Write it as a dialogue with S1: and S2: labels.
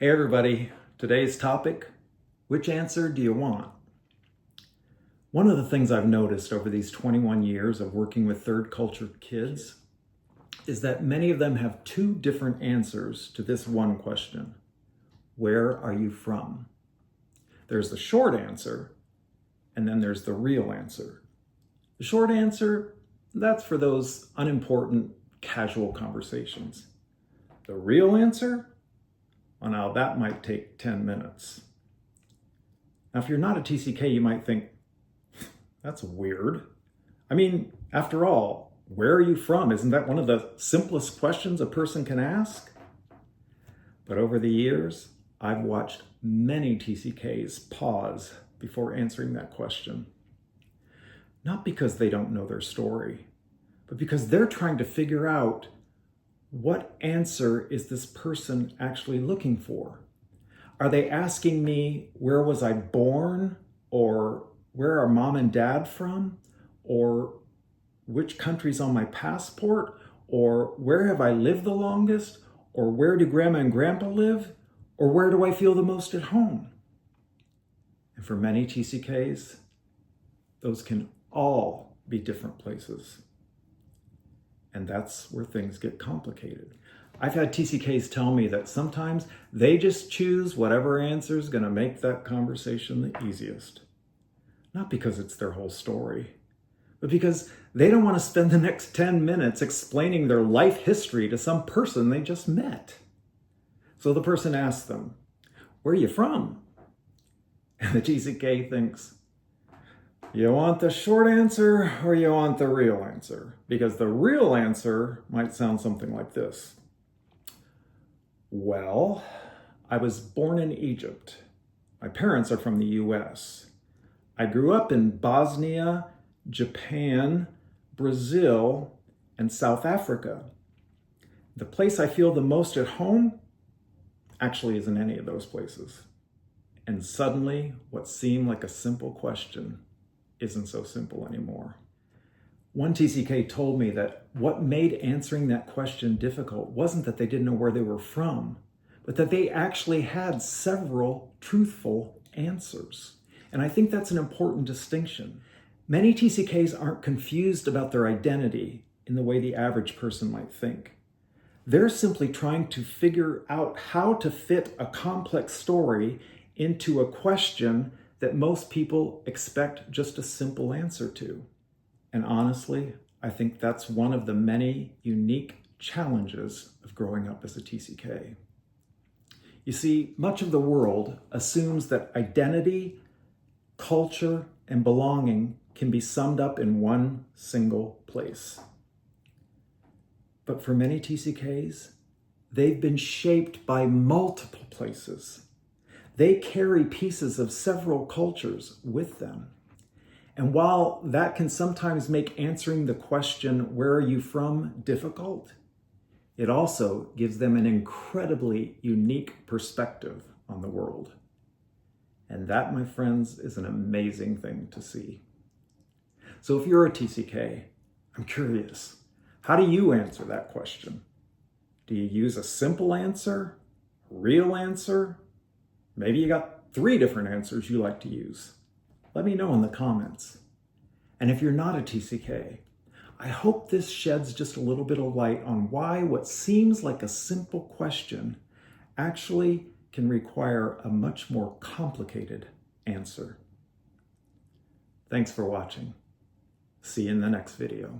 S1: Hey everybody, today's topic, which answer do you want? One of the things I've noticed over these 21 years of working with third culture kids is that many of them have two different answers to this one question. Where are you from? There's the short answer, and then there's the real answer. The short answer, that's for those unimportant, casual conversations. The real answer? Well, now that might take 10 minutes. Now, if you're not a TCK, you might think, that's weird. I mean, after all, where are you from? Isn't that one of the simplest questions a person can ask? But over the years, I've watched many TCKs pause before answering that question. Not because they don't know their story, but because they're trying to figure out what answer is this person actually looking for. Are they asking me, where was I born? Or where are mom and dad from? Or which country's on my passport? Or where have I lived the longest? Or where do grandma and grandpa live? Or where do I feel the most at home? And for many TCKs, those can all be different places. And that's where things get complicated. I've had TCKs tell me that sometimes they just choose whatever answer is going to make that conversation the easiest. Not because it's their whole story, but because they don't want to spend the next 10 minutes explaining their life history to some person they just met. So the person asks them, where are you from? And the TCK thinks, you want the short answer or you want the real answer? Because the real answer might sound something like this. Well, I was born in Egypt. My parents are from the US. I grew up in Bosnia, Japan, Brazil, and South Africa. The place I feel the most at home actually isn't any of those places. And suddenly, what seemed like a simple question isn't so simple anymore. One TCK told me that what made answering that question difficult wasn't that they didn't know where they were from, but that they actually had several truthful answers. And I think that's an important distinction. Many TCKs aren't confused about their identity in the way the average person might think. They're simply trying to figure out how to fit a complex story into a question that most people expect just a simple answer to. And honestly, I think that's one of the many unique challenges of growing up as a TCK. You see, much of the world assumes that identity, culture, and belonging can be summed up in one single place. But for many TCKs, they've been shaped by multiple places. They carry pieces of several cultures with them. And while that can sometimes make answering the question, where are you from, difficult, it also gives them an incredibly unique perspective on the world. And that, my friends, is an amazing thing to see. So if you're a TCK, I'm curious, how do you answer that question? Do you use a simple answer, real answer? Maybe you got 3 different answers you like to use. Let me know in the comments. And if you're not a TCK, I hope this sheds just a little bit of light on why what seems like a simple question actually can require a much more complicated answer. Thanks for watching. See you in the next video.